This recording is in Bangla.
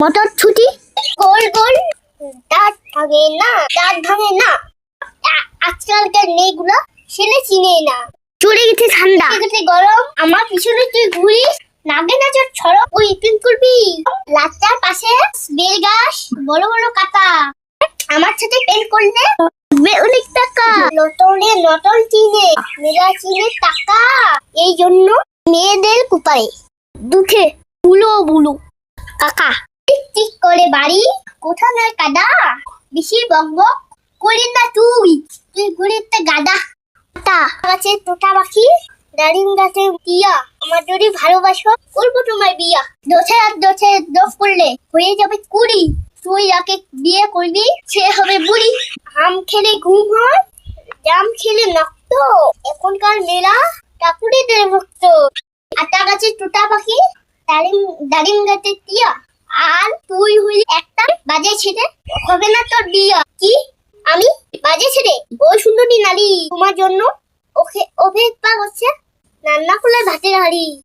মটরছুটি গোল গোল দাঁত ভাঙে না আজকালকার মেয়েগুলো ছেলে চিনে না। চলে গেছে ঠান্ডা, গেছে গরম, আমার পিছনে তুই ঘুরিস, নাগে না চোর ছড়ো ওই পিন করবি। রাস্তার পাশে বেল গাছ, বড় বড় কাটা, আমার সাথে পেন করলে অনেক টাকা। নটল চিনে, মেলা চিনে টাকা, এই জন্য মেয়েদের কুপারে দুঃখে বুলো বুলো কাকা। ঠিক করে বাড়ি, কোথা নয় কাদা, বেশি বকবক করিস না তুই ঘুরে গাদা। গাছে তোতা পাখি, দারিম গাছে টিয়া, আমার যদি ভালোবাসো করবো তোমার বিয়া। দোষে দোষ করলে হয়ে যাবে কুড়ি, তুই যাকে বিয়ে করবি সে হবে বুড়ি। আম খেলে ঘুম হয়, জাম খেলে নক্ত, এখনকার মেয়েরা ঠাকুরেদের ভক্ত। আটা গাছে তোতা পাখি, দারিম গাছে টিয়া, আর তুই হইলি একটা বাজে ছেলে, হবে না তোর বিয়া। কি আমি বাজে ছেলে? ওই সুন্দরী নারী তোমার জন্য ওকে অপেক্ষা করছে রান্না করলে ভাতের হাড়ি।